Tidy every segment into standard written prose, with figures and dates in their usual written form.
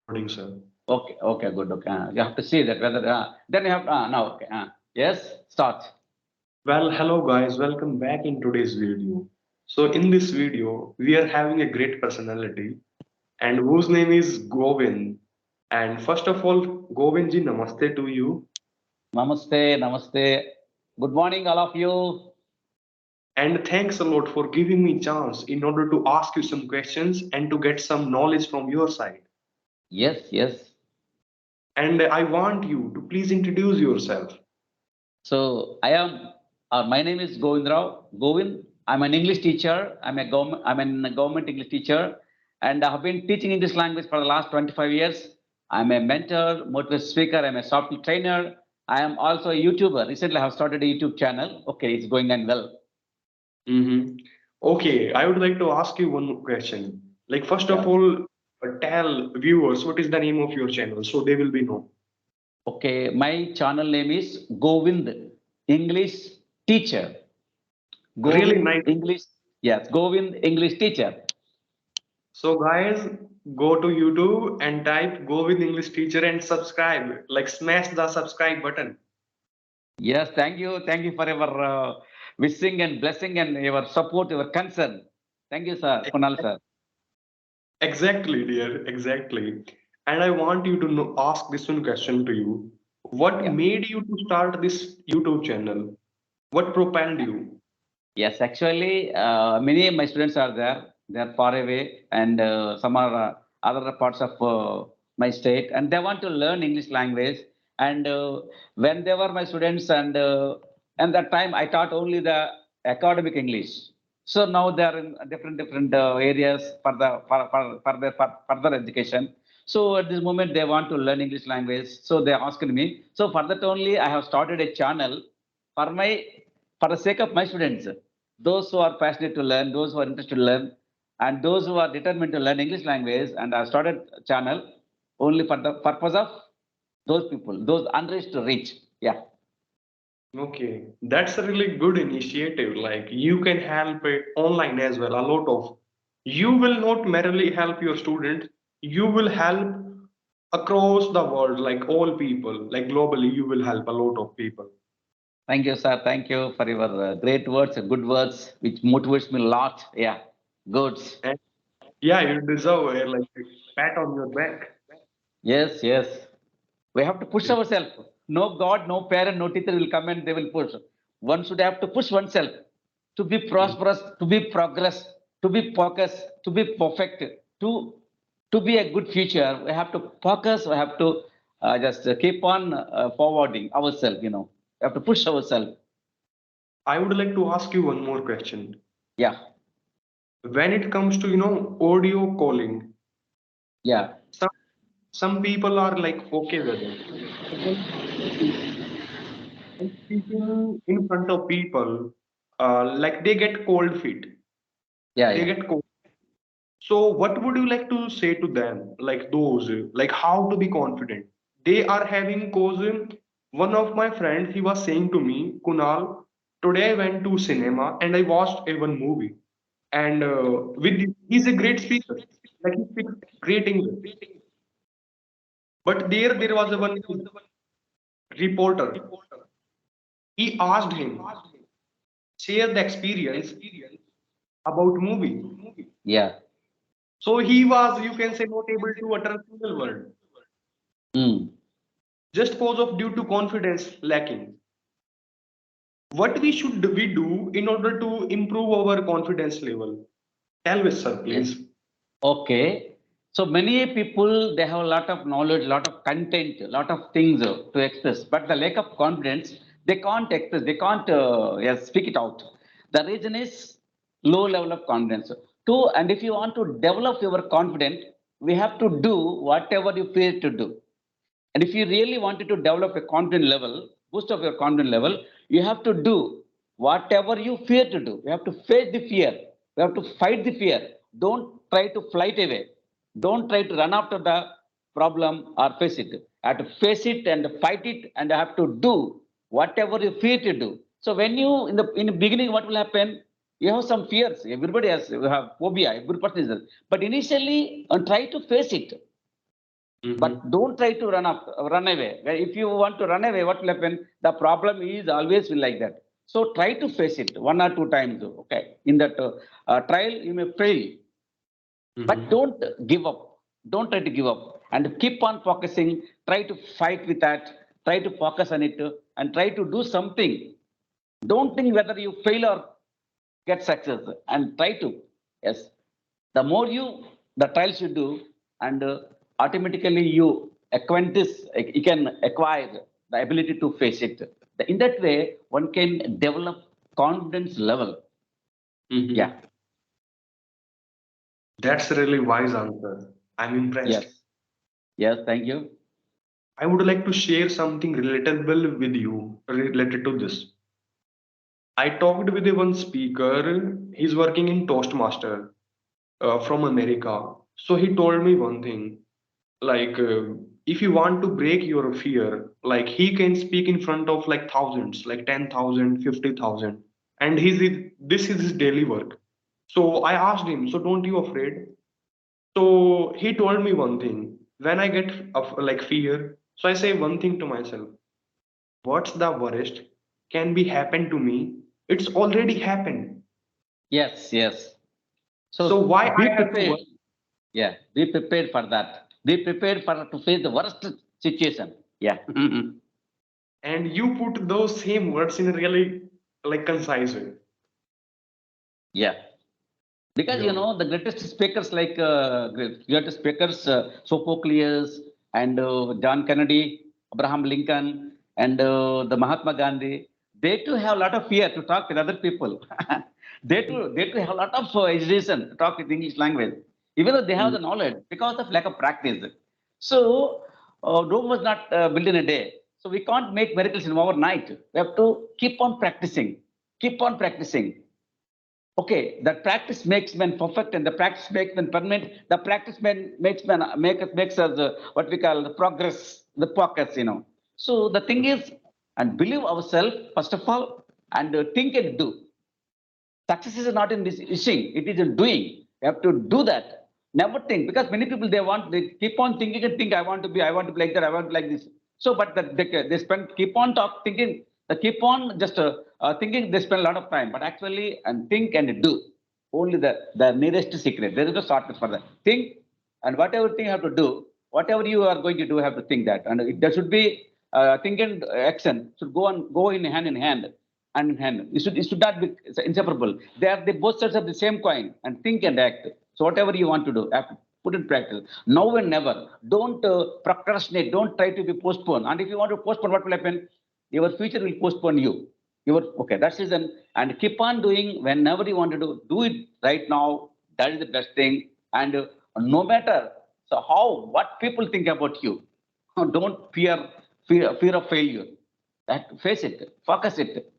Recording, sir. Okay, okay, good. Okay, you have to see that whether then you have now. Okay, yes, start. Well, hello guys, welcome back in today's video. So in this video, we are having a great personality and whose name is Govind. And first of all, Govind ji, namaste to you. Namaste, namaste. Good morning, all of you. And thanks a lot for giving me chance in order to ask you some questions and to get some knowledge from your side. Yes, yes. And I want you to please introduce yourself. So I am. My name is Govind Rao. Govind. I'm an English teacher. I'm a government English teacher, and I have been teaching English language for the last 25 years. I'm a mentor, motivational speaker. I'm a software trainer. I am also a YouTuber. Recently, I have started a YouTube channel. Okay, it's going on well. Mm-hmm. Okay, I would like to ask you one question. Like, first of Yeah. all, tell viewers what is the name of your channel so they will be know. Okay, my channel name is Govind English Teacher. Really Govind nice. English, yes, Govind English Teacher. So, guys, go to YouTube and type Go with English Teacher and subscribe. Like, smash the subscribe button. Yes, thank you for your wishing and blessing and your support, your concern. Thank you, sir, Kunal sir. Exactly, dear. Exactly. And I want you to know, ask this one question to you. What Yeah. made you to start this YouTube channel? What propelled you? Yes, actually, many of my students are there. They are far away, and some are other parts of my state, and they want to learn English language. And when they were my students, and that time I taught only the academic English. So now they are in different areas for their further education. So at this moment they want to learn English language. So they asked me. So for that only I have started a channel for my for the sake of my students, those who are passionate to learn, those who are interested to learn, and those who are determined to learn English language. And I started a channel only for the purpose of those people, those unreached to reach. Yeah. Okay, that's a really good initiative. Like you can help it online as well. A lot of you will not merely help your student, you will help across the world, like all people, like globally, you will help a lot of people. Thank you, sir. Thank you for your great words, good words, which motivates me a lot. Yeah. Goods. And yeah, you deserve a like a pat on your back. Yes, yes. We have to push ourselves. No God, no parent, no teacher will come and they will push. One should have to push oneself to be prosperous, to be progress, to be focused, to be perfect, to be a good future. We have to focus. We have to just keep on forwarding ourselves. We have to push ourselves. I would like to ask you one more question. Yeah, When it comes to, audio calling, yeah, some some people are like okay with it. But when speaking in front of people, like they get cold feet. yeah, They yeah. get cold. So what would you like to say to them, like those, like how to be confident? They are having cause. One of my friends, he was saying to me, Kunal, today I went to cinema and I watched a one movie. And he's a great speaker, like he speaks great English. But there was a one reporter. He asked him share the experience about movie. Yeah. So he was, you can say, not able to utter a single word Mm. just because of due to confidence lacking. What we do in order to improve our confidence level? Tell us, sir, Yes. please. Okay. So many people they have a lot of knowledge, lot of content, lot of things to express, but the lack of confidence they can't express, they can't yes, speak it out. The reason is low level of confidence. And if you want to develop your confidence, we have to do whatever you feel to do. And if you really wanted to develop a confidence level, boost up your confidence level, you have to do whatever you fear to do. You have to face the fear. You have to fight the fear. Don't try to flight away. Don't try to run after the problem or face it. You have to face it and fight it, and you have to do whatever you fear to do. So when you in the beginning, what will happen? You have some fears. Everybody has you have phobia. Every person is there. But initially, try to face it. But don't try to run away. If you want to run away, what will happen? The problem is always will like that. So try to face it 1 or 2 times. Okay, in that trial you may fail, but don't give up. Don't try to give up and keep on focusing. Try to fight with that. Try to focus on it and try to do something. Don't think whether you fail or get success and try to. Yes, the more the trials you do, and automatically you acquaint this, you can acquire the ability to face it. In that way, one can develop confidence level. Yeah. That's a really wise answer. I'm impressed. Yes. Yes. Thank you. I would like to share something relatable with you related to this. I talked with a one speaker. He's working in Toastmaster from America. So he told me one thing, like if you want to break your fear, like he can speak in front of like thousands, like 10,000, 50,000, and this is his daily work. So I asked him, so don't you afraid? So he told me one thing. When I get like fear, so I say one thing to myself: what's the worst can be happen to me? It's already happened. Yes. Yes. So So why be I have to prepared. worry? Yeah. Be prepared for that. Be prepared for to face the worst situation. Yeah. And you put those same words in a really like concise way. Yeah. Because Yeah. the greatest speakers like greatest speakers, Sophocles and John Kennedy, Abraham Lincoln, and the Mahatma Gandhi, they too have a lot of fear to talk with other people. They too have a lot of hesitation to talk with English language, even though they have the knowledge because of lack of practice. So Rome was not built in a day. So we can't make miracles in overnight. We have to keep on practicing, keep on practicing. Okay, that practice makes men perfect, and the practice makes men permanent. The practice makes us what we call the progress, the pockets. So the thing is, and believe ourselves first of all, and think and do. Success is not in this wishing; it is in doing. You have to do that. Never think, because many people they keep on thinking and think, I want to be like that, I want to be like this. So, but they spend keep on thinking, they keep on just thinking. They spend a lot of time, but actually and think and do. Only the nearest secret. There is no shortcut for that. Think, and whatever thing you have to do, whatever you are going to do, have to think that, and there should be think and action should go in hand in hand hand in hand. It should not be inseparable. They both sides of the same coin, and think and act. So whatever you want to do, have to put in practice. Now and never. Don't procrastinate. Don't try to be postponed. And if you want to postpone, what will happen? Your future will postpone you. Okay. That's reason. And keep on doing whenever you want to do. Do it right now. That is the best thing. And no matter so how what people think about you, don't fear of failure. That face it. Focus it.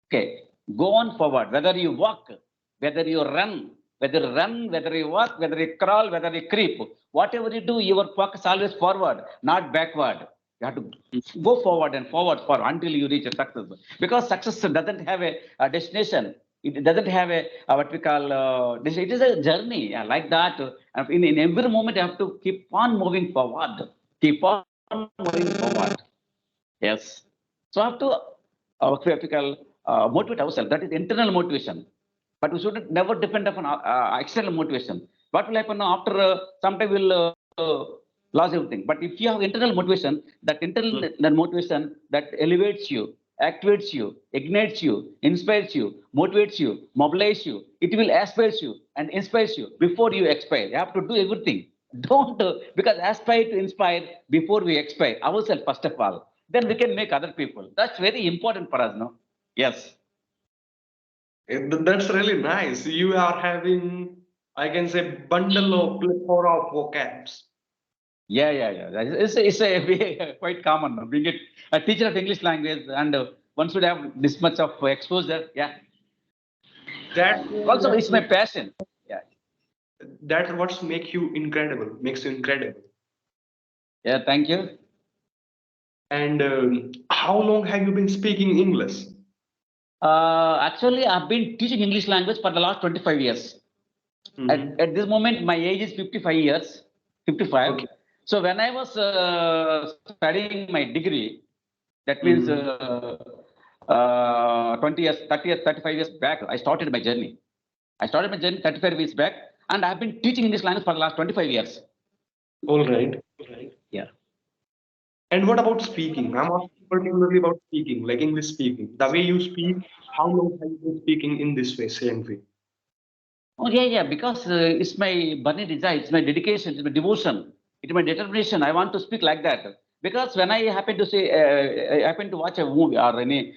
Okay, go on forward. Whether you walk, whether you run, whether you walk, whether you crawl, whether you creep, whatever you do, your focus always forward, not backward. You have to go forward and forward until you reach a success. Because success doesn't have a destination. It doesn't have what we call it is a journey, yeah, like that. In every moment, you have to keep on moving forward. Keep on moving forward. Yes. So I have to critical motivate ourselves. That is internal motivation. But we should never depend upon external motivation. What will happen now after some time we'll lose everything. But if you have internal motivation, that internal that motivation that elevates you, activates you, ignites you, inspires you, motivates you, mobilizes you, it will aspire you and inspires you before you expire. You have to do everything. Don't because aspire to inspire before we expire ourselves first of all. Then we can make other people. That's very important for us, no? Yes. That's really nice. You are having, I can say, bundle of plethora of vocabs. Yeah. It's quite common, no? Being a teacher of English language, and one should have this much of exposure. Yeah. That Also, what it's my passion. Yeah. that what's makes you incredible. Yeah. Thank you. And how long have you been speaking English? Actually, I've been teaching English language for the last 25 years. At Hmm. this moment, my age is 55 years, 55. Okay. So when I was studying my degree, that means 20 years, 30 years, 35 years back, I started my journey. I started my journey 35 years back, and I've been teaching English language for the last 25 years. All right. Yeah. And what about speaking? I'm asking particularly about speaking, like English speaking. The way you speak, how long have you been speaking in this way, same way? Oh, yeah, yeah, because it's my burning desire, it's my dedication, it's my devotion, it's my determination. I want to speak like that. Because when I happen to say, I happen to watch a movie or any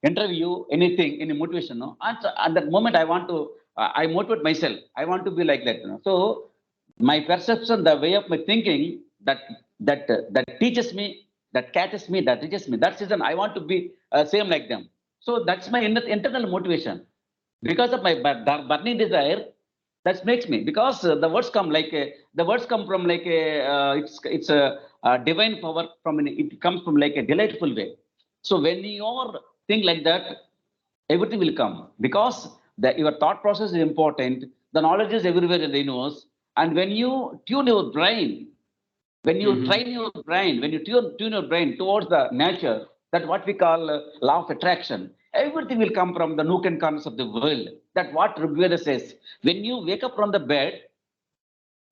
interview, anything, any motivation, no? And so at that moment, I want to, I motivate myself. I want to be like that. So my perception, the way of my thinking, that teaches me, that catches me, that teaches me. That's reason I want to be same like them. So that's my internal motivation because of my burning desire. That makes me, because the words come like the words come from like a it's a divine power from it comes from like a delightful way. So when you are think like that, everything will come, because your thought process is important. The knowledge is everywhere in the universe, and when you tune your brain, when you Mm-hmm. train your brain, when you tune your brain towards the nature, that what we call law of attraction, everything will come from the nook and corners of the world. That what Rigveda says. When you wake up from the bed,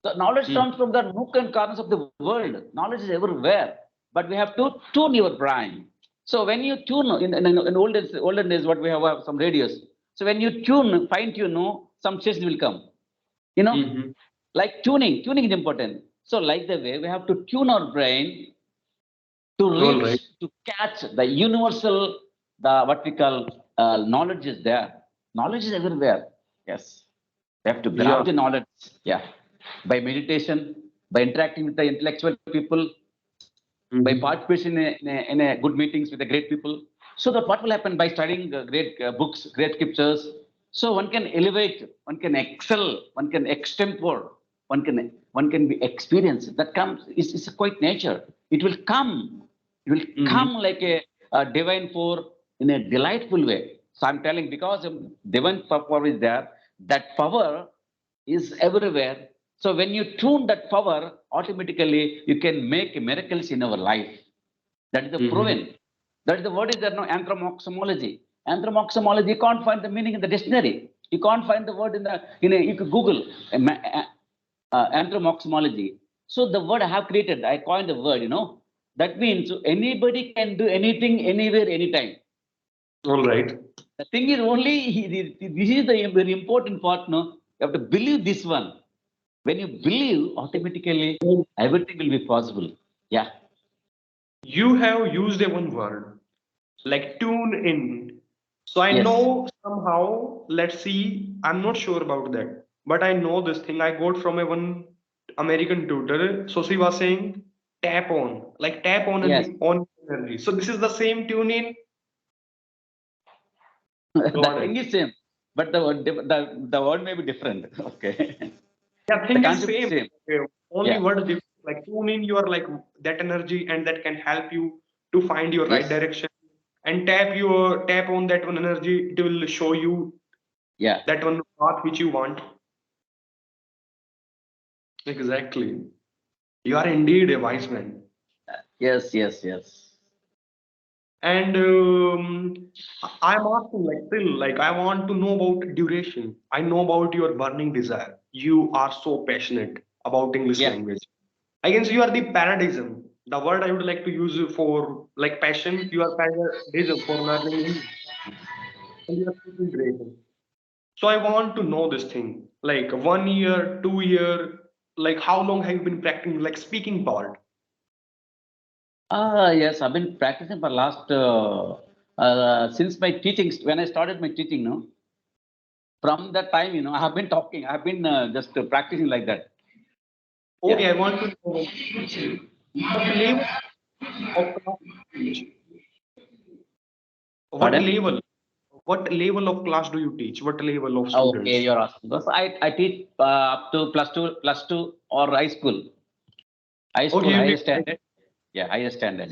the knowledge comes from the nook and corners of the world. Knowledge is everywhere, but we have to tune your brain. So when you tune in olden days, what we have some radios. So when you tune, fine tune, no, some change will come. You know, Mm-hmm. like tuning is important. So like the way we have to tune our brain to All reach, right. to catch the universal, the what we call knowledge is there. Knowledge is everywhere. Yes, we have to grab Yeah. the knowledge. Yeah, by meditation, by interacting with the intellectual people, by Mm-hmm. participation in a good meetings with the great people. So that what will happen by studying great books, great scriptures. So one can elevate, one can excel, one can extempore, one can be experienced. That comes is quite nature. It will come. It will Mm-hmm. come like a divine power in a delightful way. So I'm telling, because divine power is there. That power is everywhere. So when you tune that power, automatically you can make miracles in our life. That is the Mm-hmm. proven. That is the word is there, no, anthromoxymology. Anthromoxymology, you can't find the meaning in the dictionary. You can't find the word you could Google anthromoxymology. So the word I have created, I coined the word. That means anybody can do anything, anywhere, anytime. All right. The thing is only, this is the very important part, no? You have to believe this one. When you believe, automatically everything will be possible. Yeah. You have used a one word like tune in. So I Yes. know somehow, let's see, I'm not sure about that, but I know this thing I got from a one American tutor. So she was saying tap on, like tap Yes. on energy. So this is the same tune in. The Got thing it. is same, but the word may be different. Okay. Yeah, The thing is concept is same. same. Only Yeah. word different. Like tune in, you are like that energy, and that can help you to find your right Yes. direction. And tap on that one energy. It will show you Yeah. that one path which you want. Exactly. You are indeed a wise man. Yes. Yes. Yes. And I'm asking, like, still, like, I want to know about duration. I know about your burning desire. You are so passionate about English Yeah. language. I can say you are the paradigm. The word I would like to use for like passion, you are paradigm for learning English. And you are speaking great. So I want to know this thing. Like 1 year, 2 year, like how long have you been practicing like speaking part? Yes. I've been practicing for last since my teaching. When I started my teaching, no, from that time, I have been talking. I have been just practicing like that. Yeah. Okay, I want to know what level of class do you teach? What Pardon? level? What level of class do you teach? What level of Okay, students? you're asking. Because I teach up to plus two or high school. High Okay, school, you higher teach. standard. Yeah, higher standard.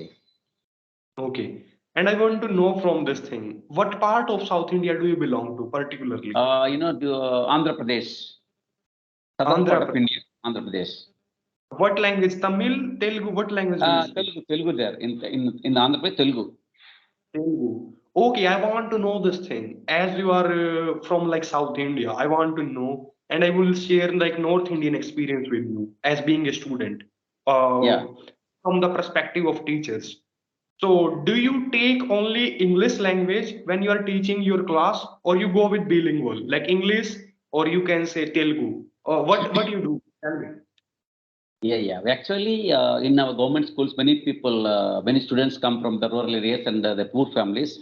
Okay. And I want to know from this thing, what part of South India do you belong to particularly? To Andhra Pradesh, southern part Andhra of Pradesh. India, Andhra Pradesh. What language? Tamil, Telugu. What language do you speak? Telugu there in Andhra Pradesh, Telugu. Telugu. Okay, I want to know this thing. As you are from like South India, I want to know, and I will share like North Indian experience with you as being a student, uh, Yeah. from the perspective of teachers. So, do you take only English language when you are teaching your class, or you go with bilingual, like English, or you can say Telugu? What you do? Tell me. Yeah. Actually, in our government schools, many students come from the rural areas and the poor families.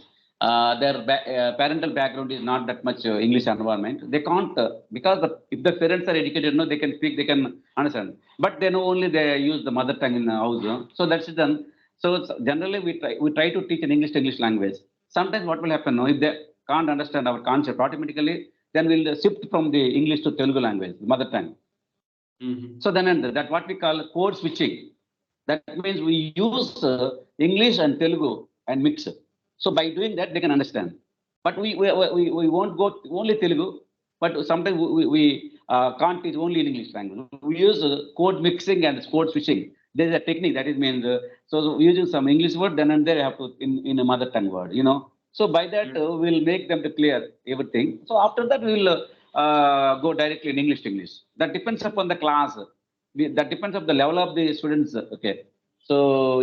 Parental background is not that much English environment. They can't because if the parents are educated, no, they can speak, they can understand. But they know only they use the mother tongue in the house. So that's it done. So generally, we try to teach an English language. Sometimes what will happen, no, if they can't understand our concept automatically, then we'll shift from the English to Telugu language, mother tongue. Mhm. So then and that what we call code switching. That means we use English and Telugu and mix. So by doing that, they can understand. But we won't go only Telugu, but sometimes we can't teach only in English language. We use code mixing and code switching. There is a technique that is means so using some English word, then and there you have to in a mother tongue word, you know. So by that we'll make them to clear everything. So after that we will go directly in English to English. That depends upon the class. That depends on the level of the students. Okay. So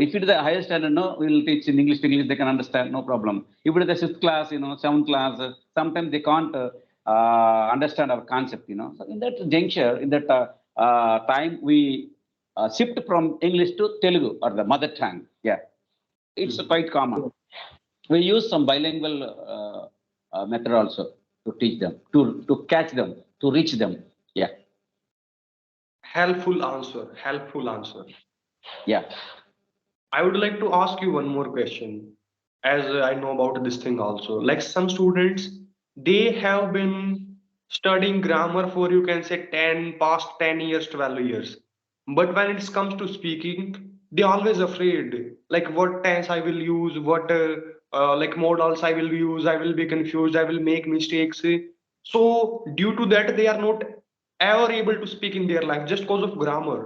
if it is a higher standard, no, we'll teach in English to English. They can understand, no problem. If it is the sixth class, you know, seventh class, sometimes they can't understand our concept, you know. So in that juncture, in that time, we shift from English to Telugu or the mother tongue. Yeah, it's Mhm. quite common. We use some bilingual method also to teach them, to catch them, to reach them. Yeah, Helpful answer. Helpful answer. yeah. I would like to ask you one more question, as I know about this thing also. Like some students, they have been studying grammar for you can say 10 past 10 years, 12 years. But when it comes to speaking, they always afraid. Like what tense I will use, what like modals I will use, I will be confused, I will make mistakes. So due to that, they are not ever able to speak in their life just because of grammar.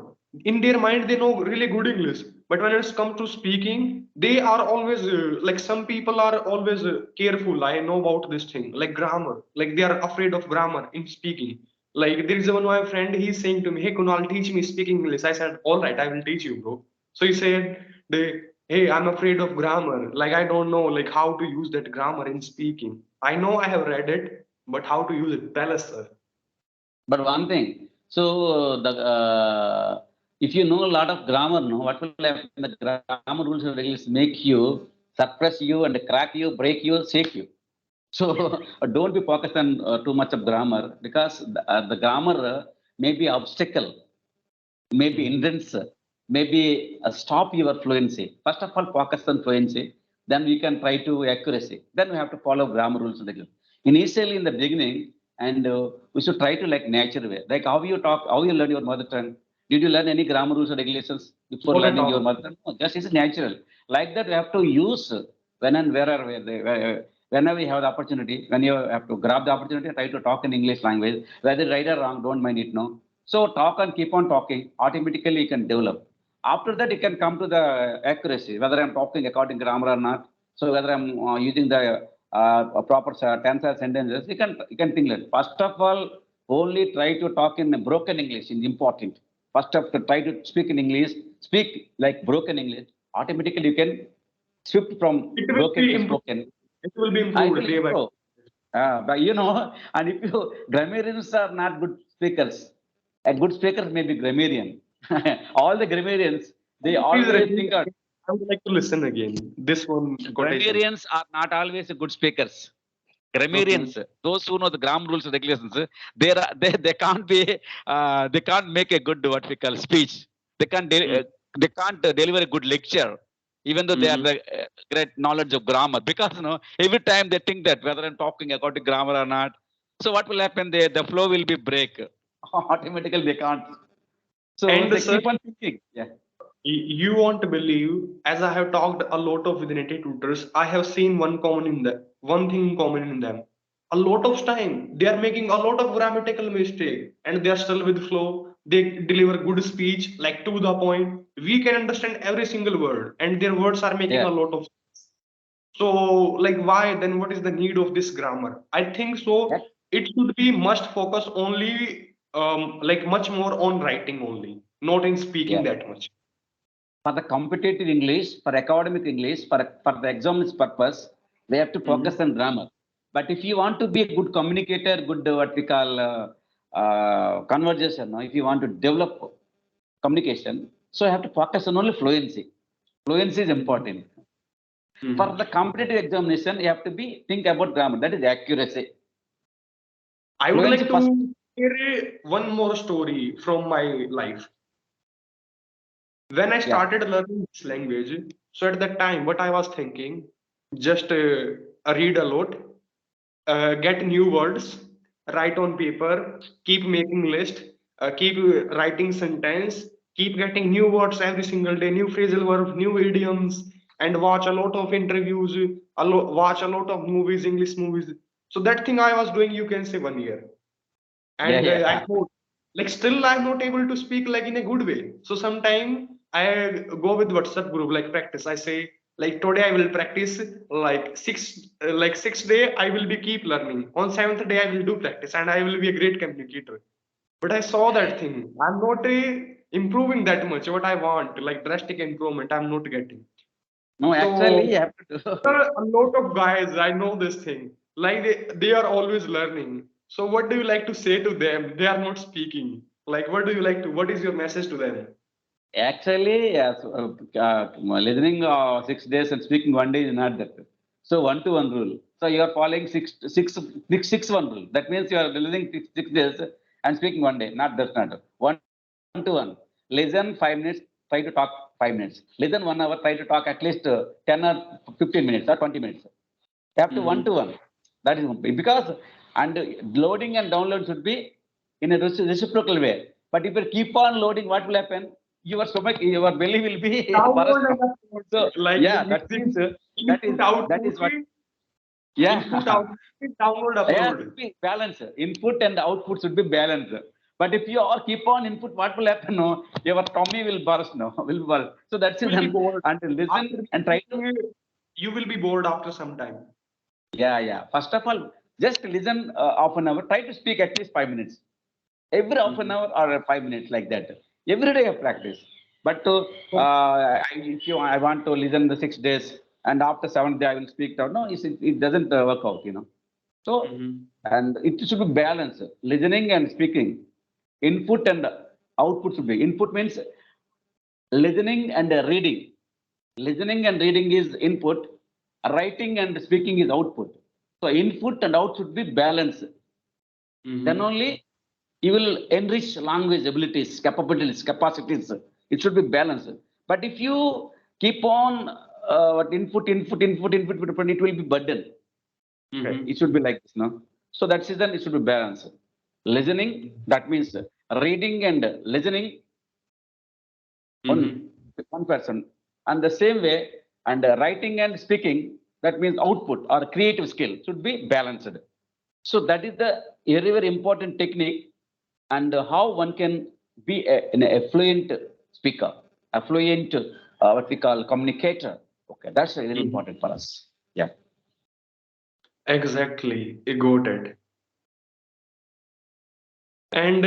In their mind they know really good English, but when it's come to speaking they are always like some people are always careful. I know about this thing like grammar, like they are afraid of grammar in speaking. Like there is one of my friend, he's saying to me, hey Kunal, teach me speaking English. I said, all right, I will teach you, bro. So he said, hey, I'm afraid of grammar, like I don't know like how to use that grammar in speaking. I know I have read it, but how to use it, tell us, sir. But one thing, so the if you know a lot of grammar, no, what will happen? The grammar rules and regulations make you suppress you and crack you, break you, shake you. So don't be focused on too much of grammar because the grammar may be obstacle, maybe Mhm. hindrance, maybe stop your fluency. First of all, focus on fluency. Then we can try to accuracy. Then we have to follow grammar rules and regulations. Initially, in the beginning, and we should try to like nature way, like how you talk, how you learn your mother tongue. Did you learn any grammar rules or regulations before Not at learning your all. mother tongue? No, just it's natural. Like that, we have to use when and whenever you have the opportunity, when you have to grab the opportunity, try to talk in English language. Whether right or wrong, don't mind it. No, so talk and keep on talking. Automatically, you can develop. After that, you can come to the accuracy, whether I'm talking according to grammar or not. So whether I'm using the proper tense or sentences, you can think that. First of all, only try to talk in broken English is important. First of all, try to speak in English. Speak like broken English. Automatically, you can shift from It will broken be to improved. spoken. It will be It improved will day by improve. But you know, and if you grammarians are not good speakers, a good speaker may be grammarian. All the grammarians, they day. Please always repeat think out again. I would like to listen again. This one quotation. grammarians are not always good speakers. Okay. Grammarians, those who know the grammar rules and regulations, they can't be they can't make a good what we call speech. They can't Mm. they can't deliver a good lecture, even though they have Mhm. the great knowledge of grammar. Because you know every time they think that whether I'm talking according to grammar or not. So what will happen? The flow will be break. Automatically they can't. So And they sir, keep on thinking. Yeah. you won't believe, as I have talked a lot of with native tutors, I have seen one thing common in them. A lot of time they are making a lot of grammatical mistake and they are still with flow. they deliver good speech, like to the point. We can understand every single word, and their words are making Yeah, a lot of. So, like, why then? What is the need of this grammar? I think yeah, so. It should be must focus only, like much more on writing only, not in speaking yeah. that much. For the competitive English, for academic English, for the exams purpose, they have to focus Mhm. on grammar. But if you want to be a good communicator, good what we call conversation, no? If you want to develop communication, so you have to focus on only fluency. Fluency is Mhm. important. For Mhm. the competitive examination, you have to be think about grammar. That is accuracy. I would Fluency like first. to share one more story from my life. When I Yeah, started learning this language, so at that time, what I was thinking, just read a lot, get new words, write on paper, keep making list, keep writing sentence, keep getting new words every single day, new phrasal verb, new idioms, and watch a lot of interviews, watch a lot of movies, English movies. So that thing I was doing, you can say 1 year, yeah, and I yeah, thought, like, still I'm not able to speak like in a good way. So sometime I go with WhatsApp group, like practice. I say, like, today I will practice like like 6 day I will be keep learning. On seventh day I will do practice, and I will be a great communicator. But I saw that thing. I'm not improving that much. What I want, like drastic improvement, I'm not getting. no, actually, you So have to do. there are a lot of guys, I know this thing. Like they are always learning. So what do you like to say to them? They are not speaking. Like what do you like to, what is your message to them? Actually, yes, listening 6 days and speaking 1 day is not that. So 1 to 1 rule. So you are following six one rule. That means you are listening 6 days and speaking 1 day. Not that's not 1 to 1. Listen 5 minutes, try to talk 5 minutes. Listen 1 hour, try to talk at least 10 or 15 minutes or 20 minutes. You have to one Mm-hmm. to one. That is because and loading and download should be in a reciprocal way. But if you keep on loading, what will happen? Your stomach, your belly will be burst. Download and upload. So Like yeah, that means using that is input output, what. Yeah, input output, download yeah, upload. should be balanced. Input and output should be balanced. But if you all keep on input, what will happen? No, your tummy will burst. No, will burst. So that's You it. will be bored. And After listen and try to. listening, you will be bored after some time. Yeah, yeah. First of all, just listen half an hour. Try to speak at least 5 minutes. Every half an Mhm. hour or 5 minutes like that. Every day of practice. But if you, I want to listen the 6 days and after 7th day I will speak down. No, it doesn't work out. So, Mhm. and it should be balanced. Listening and speaking. Input and output should be. Input means listening and reading. Listening and reading is input. Writing and speaking is output. So input and out should be balanced. Then Mhm. only you will enrich language abilities, capabilities, capacities. It should be balanced. But if you keep on what input, it will be burden. Okay. It Mhm. should be like this, no? So that is then it should be balanced. Listening, that means reading and listening on Mhm. one person. And the same way, and writing and speaking, that means output or creative skill should be balanced. So that is the very, very important technique and how one can be an affluent speaker, affluent, what we call communicator. Okay, that's very Mhm. important for us. Yeah. Exactly, I got it. And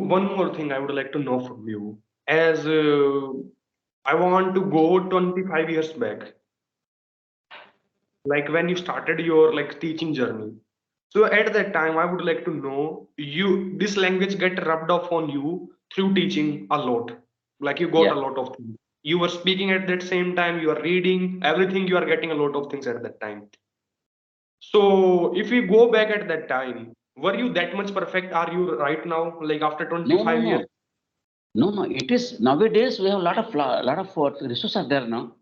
one more thing I would like to know from you, as I want to go 25 years back, like when you started your like teaching journey. So at that time, I would like to know you this language get rubbed off on you through teaching a lot. Like you got Yeah. a lot of things. You were speaking at that same time, you are reading, everything, you are getting a lot of things at that time. So if we go back at that time, were you that much perfect? Are you right now, like after No, no, 25 years? no. No, no. It is nowadays we have a lot of resources are there now.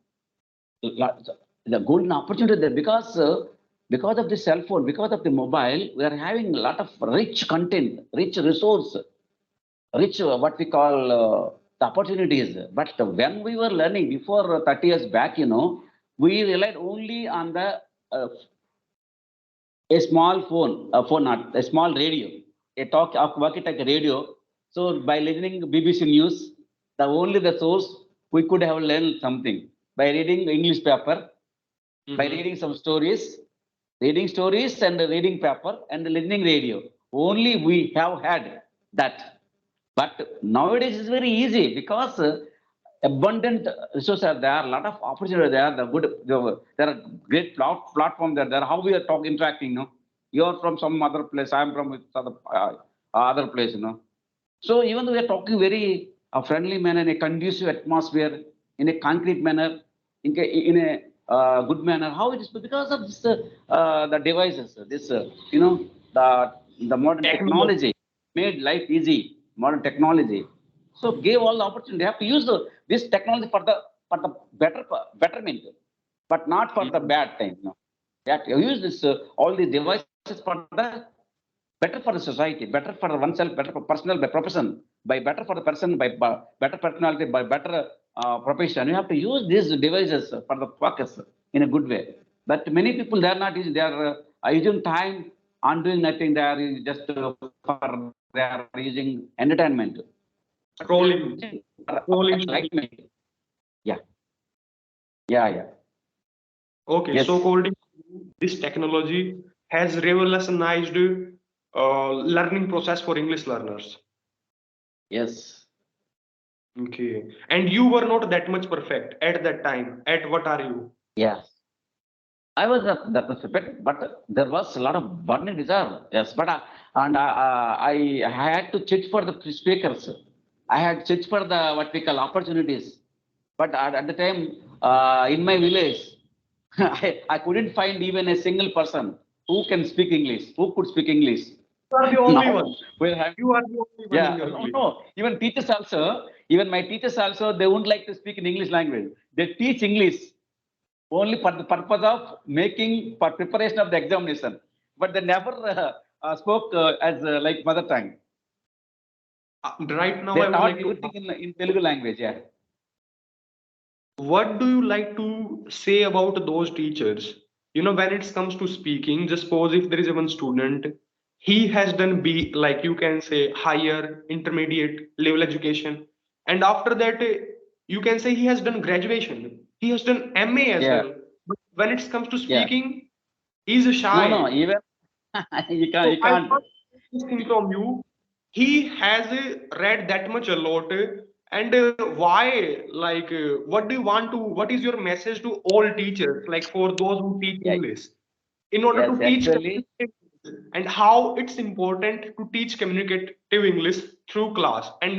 Lot, the golden opportunity there because of the cell phone, because of the mobile, we are having a lot of rich content, rich resource, rich what we call the opportunities. But when we were learning before 30 years back, we relied only on the uh, a small phone, a phone, not a small radio, a walkie-talkie radio. So by listening to BBC News, the only the source we could have learned something by reading English paper, by reading some stories, and reading paper and listening radio. Only we have had that. But nowadays it's very easy because abundant resources are there, a lot of opportunity there. There are great platforms there. How we are interacting, You're from some other place, I'm from other place, So even though we are talking very friendly manner, in a conducive atmosphere, in a concrete manner, in a good manner, how it is because of this, the devices, the modern Technology. technology made life easy. Modern technology, so gave all the opportunity. They have to use this technology for the betterment, but not for the bad thing. They have to use this all these devices for the better for the society, better for oneself, better for personal, by profession, by better for the person, by better personality, by better profession. You have to use these devices for the focus in a good way. But many people they are not using. They are using time on doing nothing. They are just for they are using entertainment. But we are Scrolling. using for Scrolling. enlightenment. Yeah, yeah. Okay, so Yes, according to you, this technology has revolutionized learning process for English learners. yes. Okay, and you were not that much perfect at that time. At what are you? Yeah. I was that respect, but there was a lot of burning desire. Yes, but I had to check for the speakers. I had checked for the what we call opportunities. But at the time, in my village, I couldn't find even a single person who can speak English, who could speak English. You are the only Now one. we're having, You are the only one in yeah, your no, village. no. Even my teachers also, they wouldn't like to speak in English language. They teach English only for the purpose of making for preparation of the examination, but they never spoke as like mother tongue. Right now, They I would taught like to everything ask, in Telugu language. Yeah. what do you like to say about those teachers? When it comes to speaking, just suppose if there is a one student, he has done B, like you can say higher, intermediate level education, and after that, you can say he has done graduation, he has done MA as Yeah. well. But when it comes to Yeah. speaking, he's No. shy. Even you can't. So You I can't. want this thing from you. He has read that much a lot, and why? Like, what do you want to? What is your message to all teachers, like for those who teach Yeah. English, in order Yes. to teach Actually. communicative English, and how it's important to teach communicative English through class, and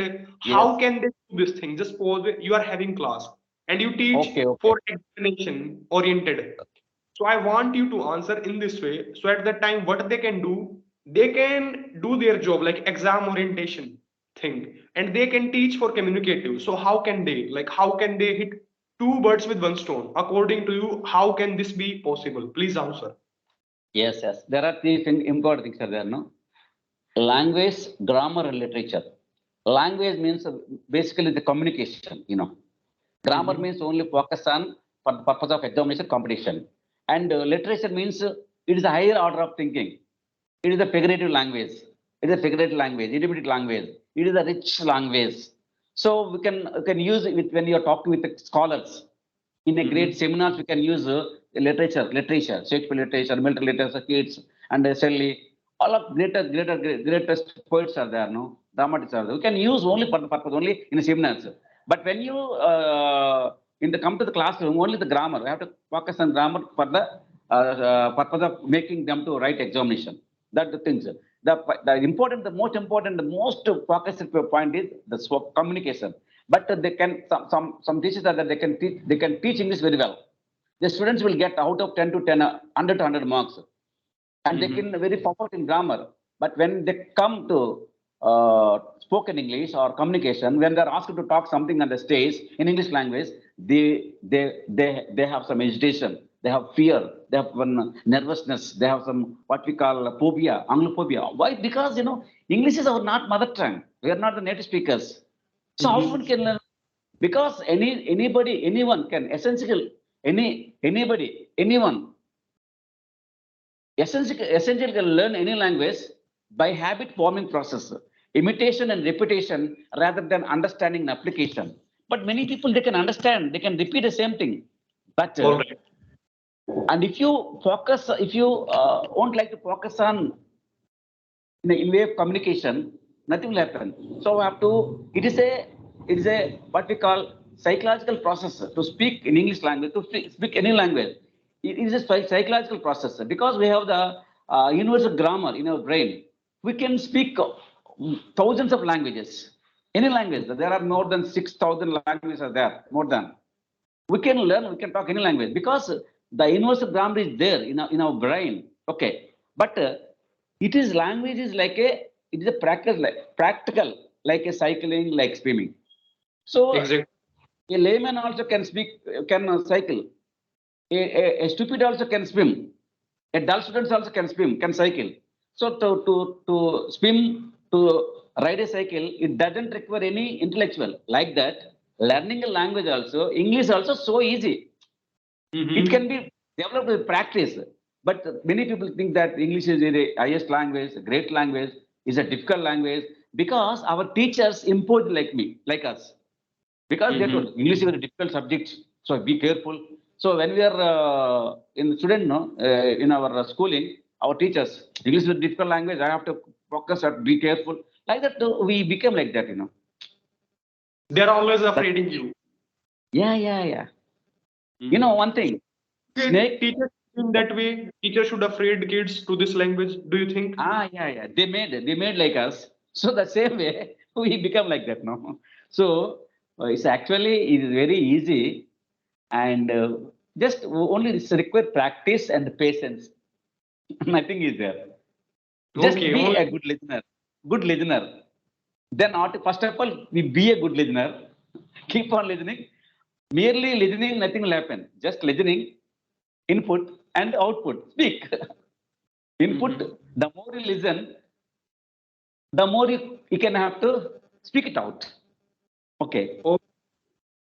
how Yes. can they do this thing? Just suppose you are having class and you teach Okay. Okay. for explanation oriented, so I want you to answer in this way. So at that time, what they can do their job like exam orientation thing, and they can teach for communicative. So how can they, like, how can they hit two birds with one stone? According to you, how can this be possible? Please answer. Yes. Yes. There are three important things are there. No. Language, grammar, and literature. Language means basically the communication. Grammar Mhm. means only focus on for the purpose of examination competition. And literature means it is a higher order of thinking. It is a figurative language. It is a figurative language, intermediate language. It is a rich language. So we can use it when you are talking with the scholars. In a great Mhm. seminars, we can use literature, Shakespeare literature, military literature, Keats, and Shelley. All of greatest poets are there, no? Dramatists are there. We can use only for the purpose, only in the seminars. But when you come to the classroom, only the grammar. We have to focus on grammar for the purpose of making them to write examination. That's the things. The most important, the most focused point is the communication. But they can some teachers are that they can teach English very well. The students will get out of 10 to 10, 100 to 100 marks, and they can Mhm. very perfect in grammar. But when they come to spoken English or communication, when they're asked to talk something on the stage in English language, they have some hesitation, they have fear, they have one nervousness, they have some what we call phobia, Anglophobia. Why? Because English is our not mother tongue. We are not the native speakers. So how one Mhm. can learn? Because anyone can essentially anyone essentially can learn any language by habit forming process. imitation and repetition rather than understanding and application. But many people, they can understand, they can repeat the same thing. But All right. and if you focus, if you won't like to focus on in way of communication, nothing will happen. So we have to. It is a what we call psychological process to speak in English language, to speak any language. It is a psychological process because we have the universal grammar in our brain. We can speak thousands of languages. Any language. There are more than 6,000 languages are there. More than we can learn. We can talk any language because the universal grammar is there in our brain. Okay, but it is language is like it is a practical like a cycling, like swimming. So Exactly. a layman also can speak, can cycle. A stupid also can swim. A dull student also can swim, can cycle. So to swim, to ride a cycle, it doesn't require any intellectual. Like that, learning a language also, English also so easy. It can Mm-hmm. be developed with practice. But many people think that English is the highest language, a great language, is a difficult language because our teachers imposed like me, like us. Because they Mm-hmm. told English is a very difficult subject, so be careful. So when we are in student, no, in our schooling, our teachers, English is a difficult language. I have to focus and be careful. Like that, we became like that. They're always That, afraid in you. yeah, yeah, yeah. Mm-hmm. One thing, snake. Teachers in that way, teachers should afraid kids to this language. Do you think? Yeah, yeah. They made like us. So the same way we become like that, no? So it is very easy and just only it's require practice and patience. Nothing is there. Just Okay. be Only a good listener. Good listener. Then first of all, we be a good listener. Keep on listening. Merely listening, nothing will happen. Just listening, input and output. Speak. Input, Mhm. the more you listen, the more you can have to speak it out. Okay. O-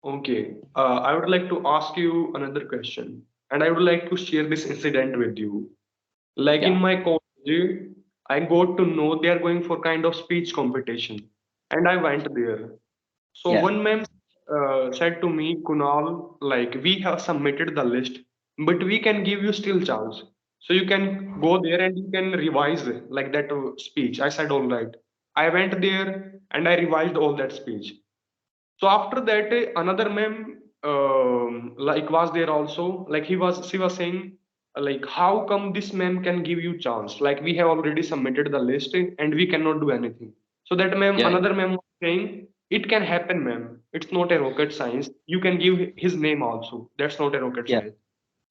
Okay. I would like to ask you another question, and I would like to share this incident with you. Like in Yeah. my college, I got to know they are going for kind of speech competition, and I went there. So Yeah. one ma'am said to me, Kunal, like we have submitted the list, but we can give you still chance. So you can go there and you can revise like that speech. I said, all right. I went there and I revised all that speech. So after that, another ma'am like was there also. Like she was saying like how come this ma'am can give you chance? Like we have already submitted the list and we cannot do anything. So that ma'am, Yeah. another ma'am was saying it can happen, ma'am. It's not a rocket science. You can give his name also. That's not a rocket Yeah. science.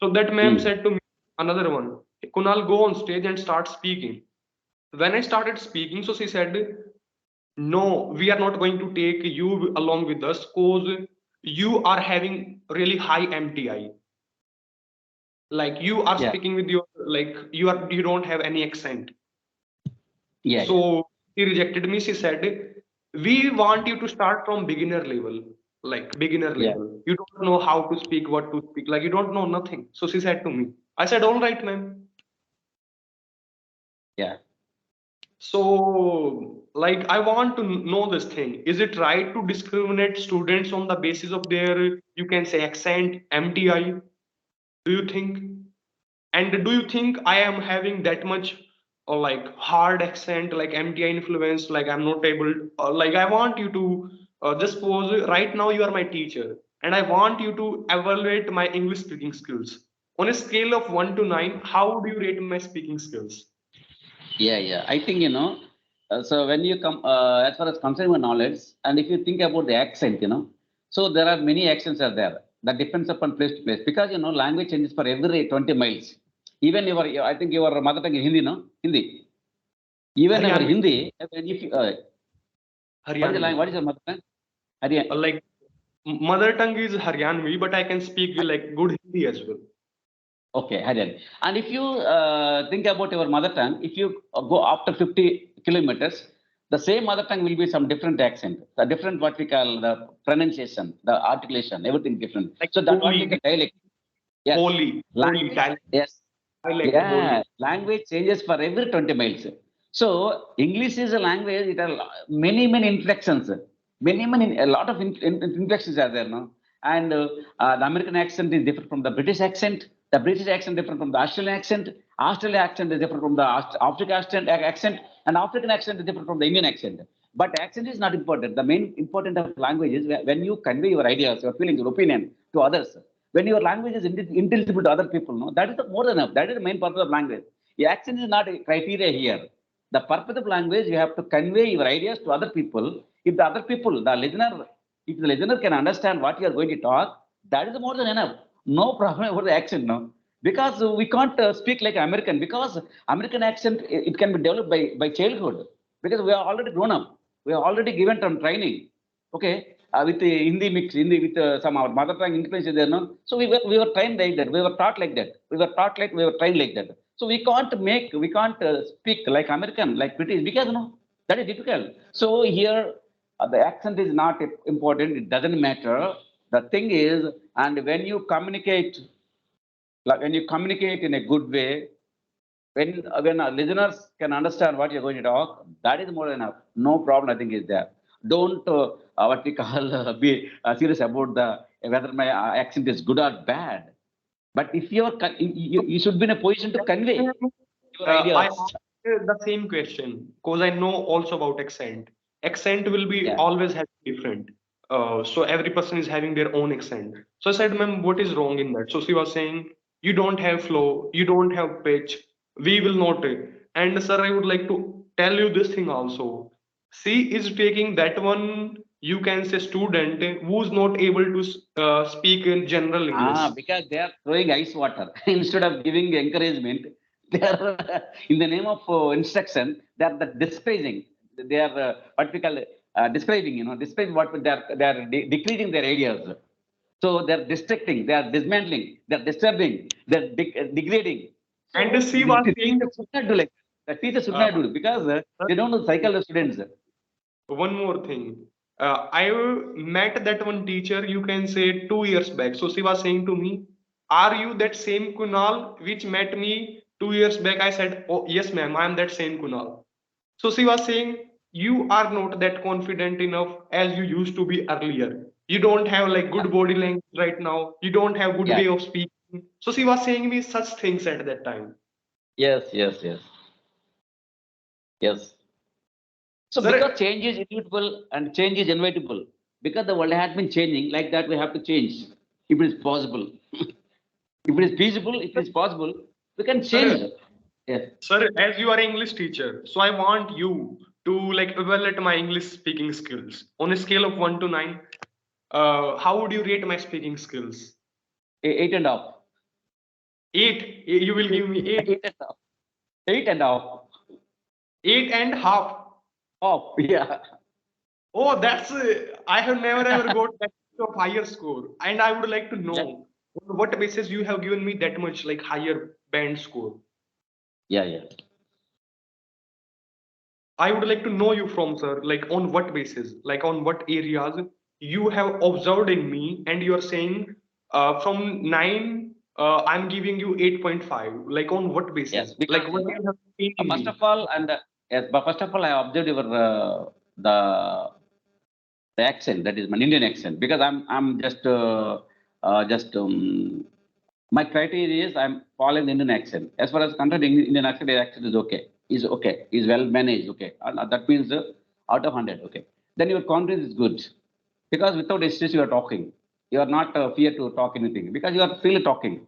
So that ma'am Mm. said to me, another one, Kunal, go on stage and start speaking. When I started speaking, so she said, no, we are not going to take you along with us because you are having really high MTI. Like you are Yeah. speaking with your like you don't have any accent. Yeah. Yeah. So she rejected me. She said, we want you to start from beginner level, like beginner Yeah. level. You don't know how to speak, what to speak, like you don't know nothing. So she said to me, I said, all right, ma'am. Yeah. So, like, I want to know this thing. Is it right to discriminate students on the basis of their, you can say, accent, MTI? Do you think? And do you think I am having that much or like hard accent, like MTI influence, like I'm not able, like I want you to just suppose right now you are my teacher and I want you to evaluate my English speaking skills. On a scale of 1 to 9, how do you rate my speaking skills? Yeah. Yeah. I think, so when you come, as far as consumer knowledge, and if you think about the accent, so there are many accents are there. That depends upon place to place because, language changes for every 20 miles. Even I think your mother tongue is Hindi, no? Hindi. Even our Haryanvi, Hindi, when if you, what is the Haryanvi. language? What is your mother tongue? Haryana. Like mother tongue is Haryanvi, but I can speak like good Hindi as well. Okay, Haryana. And if you think about your mother tongue, if you go after 50 kilometers, the same mother tongue will be some different accent, the different what we call the pronunciation, the articulation, everything different. Like So that what we holy, call dialect. Yes, holy, holy language. dialect, Yes, dialect, holy. yeah, language changes for every 20 miles. So English is a language. It has many inflections, a lot of inflections are there, no? And the American accent is different from the British accent. The British accent different from the Australian accent. Australian accent is different from the African accent, and African accent is different from the Indian accent. But accent is not important. The main important of language is when you convey your ideas, your feelings, your opinion to others. When your language is intelligible to other people, no, that is the more than enough. That is the main purpose of language. The accent is not a criteria here. The purpose of language, you have to convey your ideas to other people. If the other people, if the listener can understand what you are going to talk, that is more than enough. No problem about the accent, no. Because we can't speak like American, because American accent, it can be developed by childhood. Because we are already grown up. We are already given some training. Okay. With the Hindi mix, Hindi with some our mother tongue influence is there, no? So we were trained like that. We were taught like that. We were trained like that. So we can't speak like American, like British, because no, that is difficult. So here, the accent is not important. It doesn't matter. The thing is, and when you communicate in a good way, when our listeners can understand what you're going to talk, that is more than enough. No problem, I think, is there. Don't what we call be serious about the whether my accent is good or bad. But if you should be in a position to convey your I ideas. asked the same question because I know also about accent. Accent will be Yeah. always have different. So every person is having their own accent. So I said, ma'am, what is wrong in that? So she was saying, you don't have flow, you don't have pitch. We will not take. And sir, I would like to tell you this thing also. She is taking that one, you can say, student who's not able to speak in general English. Because they are throwing ice water instead of giving encouragement. They are in the name of instruction. They are the dispraising. They are what we call describing. Describe what they are decreasing their ideas. So they are distracting. They are dismantling. They are disturbing. They are degrading. And So she the was saying, teacher should not do like that. The teacher should uh, not do it because they don't know the cycle of students. one more thing. I met that one teacher, you can say 2 years back. So she was saying to me, are you that same Kunal which met me 2 years back? I said, oh, yes, ma'am, I am that same Kunal. So she was saying, you are not that confident enough as you used to be earlier. You don't have like good body language right now. You don't have good Yeah. way of speaking. So she was saying me such things at that time. Yes. Yes. Yes. Yes. So because Sir, change is inevitable and change is inevitable, because the world has been changing, like that we have to change. If it is possible, if it is feasible, if it is possible, we can sir, change. Yes. Sir, as you are English teacher, so I want you to like evaluate my English speaking skills on a scale of 1 to 9. How would you rate my speaking skills? 8.5. Eight. You will give me eight. 8.5. 8.5. 8.5. Off. Yeah. Oh, that's. I have never ever got that much of higher score, and I would like to Yeah. know on what basis you have given me that much like higher band score. Yeah. Yeah. I would like to know you from, sir, like on what basis, like on what areas you have observed in me, and you are saying from 9, I'm giving you 8.5. Like on what Yes. basis? Because Like what you have seen in first me? of all, and yes, but first of all, I observed your the the accent, that is my Indian accent, because I'm just my criteria is I'm following the Indian accent. As far as content Indian accent is okay, is well managed, okay. That means out of 100, okay. Then your confidence is good because without stress you are talking. You are not fear to talk anything because you are freely talking.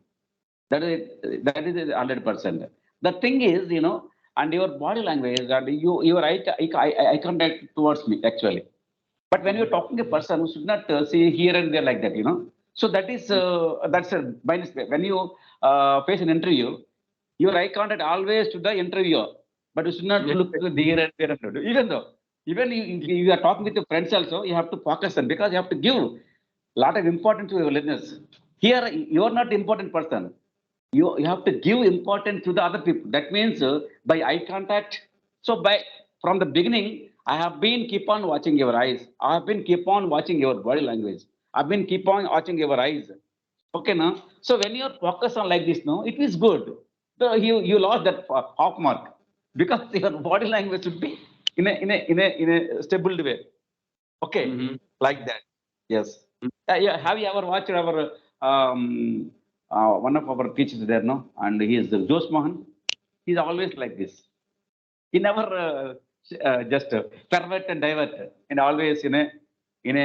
That is 100%. The thing is, and your body language and your eye contact towards me actually. But when you're talking to a person who should not say here and there like that. So that's a minus. When you face an interview, your eye contact always to the interviewer, but you should not Yes, look to the here and there. Even you are talking with your friends also, you have to focus on because you have to give a lot of importance to your listeners. Here, you are not important person. You have to give importance to the other people. That means by eye contact. So by from the beginning, I have been keep on watching your eyes. I have been keep on watching your body language. I've been keep on watching your eyes. Okay, now. So when you focus on like this, no, it is good. So you lost that half mark. because your body language should be in a stable way. Okay, Mm-hmm. like that. Yes. Yeah. Have you ever watched our one of our teachers there, no? And he is Jose Mohan. He's always like this. He never just pervert and divert, and always in a in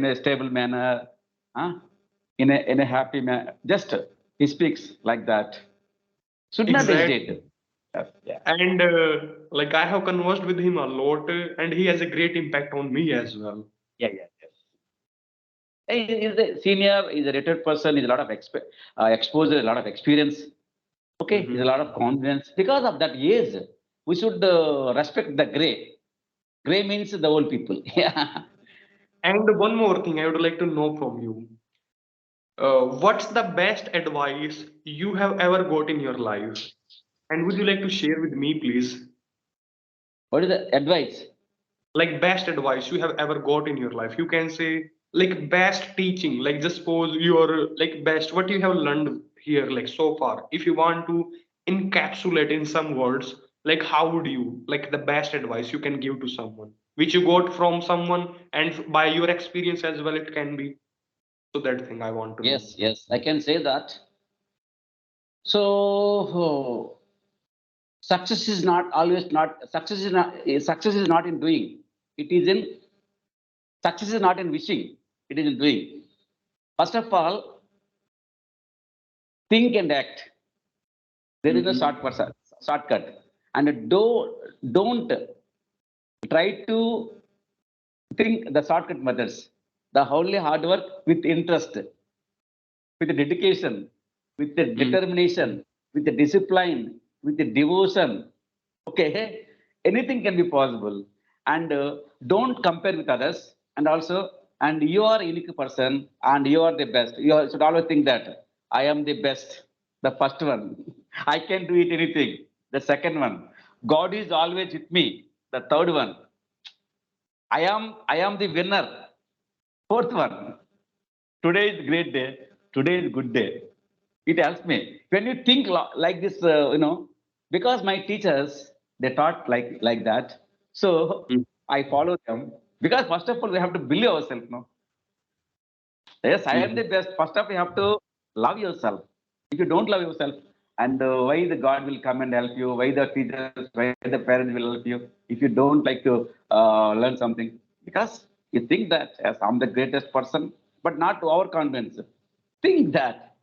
a stable manner, huh? In a happy manner. Just he speaks like that. Should not Exactly. hesitate. Yeah. And like I have conversed with him a lot, and he has a great impact on me as well. Yeah. Yeah. Yes. He's a senior. He's a retired person. He's a lot of exposure, a lot of experience. Okay, he's a Mm-hmm. lot of confidence. Because of that age, we should respect the gray. Gray means the old people. Yeah. And one more thing I would like to know from you. What's the best advice you have ever got in your life? And would you like to share with me, please? What is the advice? Like best advice you have ever got in your life. You can say like best teaching, like just suppose your like best what you have learned here like so far. If you want to encapsulate in some words, like how would you like the best advice you can give to someone, which you got from someone and by your experience as well, it can be. So that thing I want to know. Yes, yes, I can say that. So success is not always not success is not in doing. It is in success is not in wishing. It is in doing. First of all, think and act. There is no Mm-hmm. shortcut, and don't try to think the shortcut methods. The only hard work with interest, with the dedication, with the determination, with the discipline, with the devotion. Okay, anything can be possible. And don't compare with others. And also, and you are a unique person, and you are the best. Should always think that I am the best. The first one, I can do it anything. The second one, God is always with me. The third one, I am the winner. Fourth one, today is great day. Today is good day. It helps me. When you think like this, because my teachers, they taught like that. So I follow them. Because first of all, we have to believe ourselves. No? Yes, I am Mm-hmm. the best. First up, you have to love yourself. If you don't love yourself, and why the God will come and help you, why the teachers, why the parents will help you, if you don't like to learn something, because you think that yes, I'm the greatest person, but not to our confidence. Think that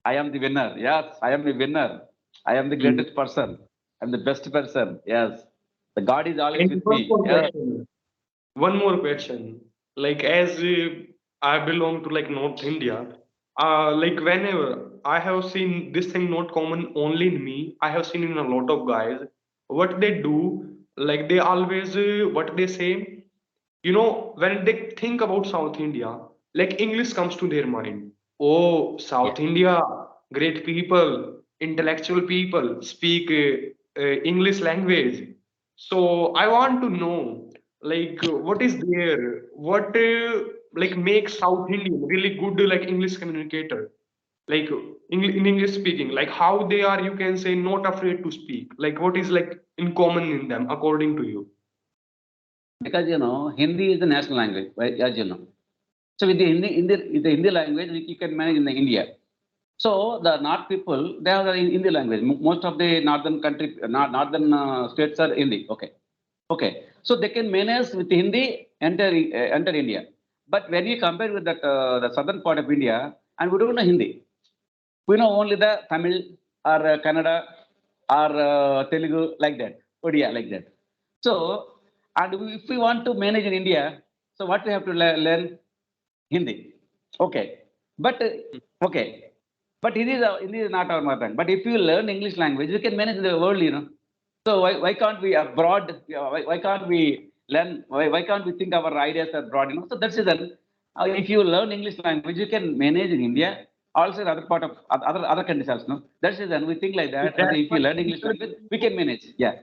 I am the winner. Yes, I am the winner. I am the Mm-hmm. greatest person. I'm the best person. Yes, the God is always And with one me. more Yes, question. One more question. Like as I belong to like North India, like whenever I have seen this thing not common only in me, I have seen in a lot of guys. What they do, like they always what they say, when they think about South India, like English comes to their mind. Oh, yeah. South India, great people, intellectual people speak English language. So I want to know, like, what is there? What like makes South Indian really good, like English communicator, like in English speaking, like how they are, you can say, not afraid to speak. Like, what is like in common in them, according to you? Because Hindi is the national language, right, as you know. So with the Hindi language, you can manage in the India. So the North people, they have the Hindi language. Most of the northern country, northern states are Hindi. Okay, okay. So they can manage with Hindi, enter India. But when you compare with the southern part of India, and we don't know Hindi, we know only the Tamil or Kannada or Telugu like that, Odia like that. So, and if we want to manage in India, so what we have to learn? Hindi. Okay. But, okay. But Hindi is not our mother tongue. But if you learn English language, we can manage the world. So why can't we abroad? Why can't we learn? Why can't we think our ideas abroad? So that's it. If you learn English language, you can manage in India, also in other part of other countries also. No? That's it. We think like that. Also, That's if why you learn English people language, we can manage. Yeah.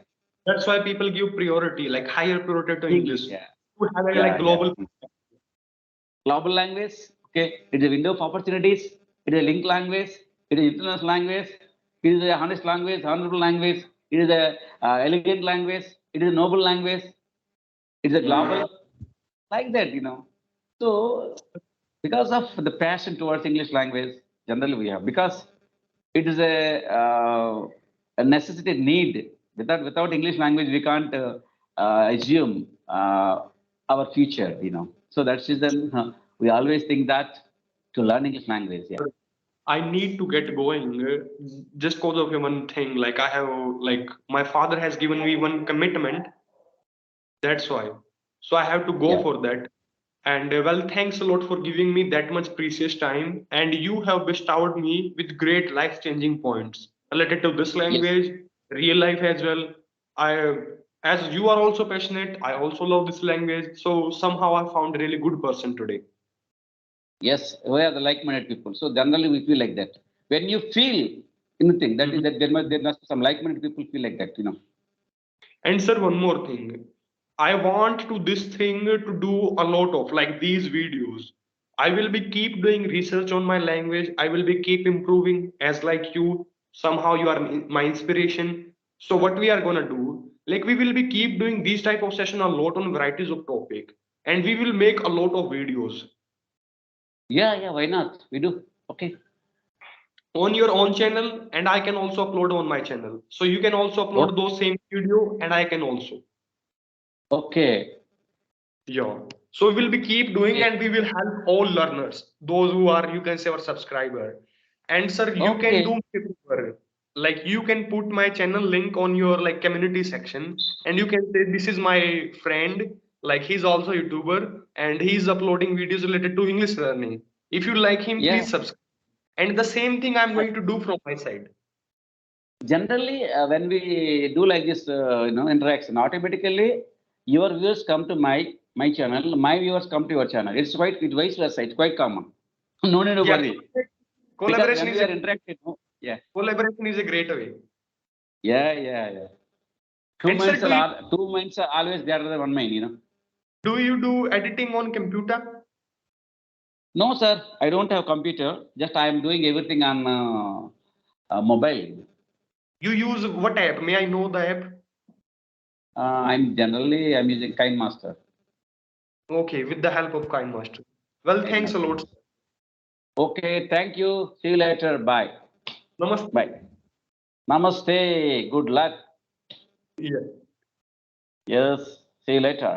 That's why people give priority, like higher priority to English. English. Yeah. To have a like Yeah. Yeah. global. Global language, okay, it is a window of opportunities, it is a link language, it is international language, It is a honest language, honorable language. It is a elegant language. It is a noble language. It is a global, like that, So because of the passion towards English language, generally we have, because it is a necessity need. Without English language, we can't assume our future, So that's reason we always think that to learn English language. Yeah. I need to get going just because of one thing. Like I have, like my father has given me one commitment. That's why. So I have to go Yeah. for that. And well, thanks a lot for giving me that much precious time. And you have bestowed me with great life-changing points related to this Yes. language, real life as well. I, as you are also passionate, I also love this language. So somehow I found a really good person today. Yes. We are the like-minded people. So generally we feel like that. When you feel anything, that is Mhm. that there must be some like-minded people feel like that. And sir, one more thing. I want to this thing to do a lot of like these videos. I will be keep doing research on my language. I will be keep improving as like you. Somehow you are my inspiration. So what we are gonna do, like we will be keep doing these type of session a lot on varieties of topic, and we will make a lot of videos Yeah. Yeah. Why not? We do. Okay. on your own channel, and I can also upload on my channel. So you can also upload Okay. those same video, and I can also. Okay. Yeah. So we will be keep doing Okay. and we will help all learners, those who are, you can say, our subscriber. And sir, you can do Okay. me a favor. Like you can put my channel link on your like community section and you can say this is my friend, like he's also a YouTuber and he's uploading videos related to English learning. If you like him, Yeah. please subscribe. And the same thing I'm going to do from my side. Generally, when we do like this, interaction, automatically your viewers come to my channel, my viewers come to your channel. It's vice versa. It's quite common. No need to Yeah, worry, because collaboration when is we a are interacting, yeah, collaboration is a great way. yeah. And sir, Two minds are always better than one mind. do you do editing on computer? No, sir, I don't have computer. Just I am doing everything on mobile. You use what app? May I know the app? I'm using KineMaster. Okay, with the help of Kind Master. Well, thanks a lot. KineMaster. Okay, thank you. See you later. Bye. Namaste. Bye. Namaste. Good luck. Yeah. Yes. See you later.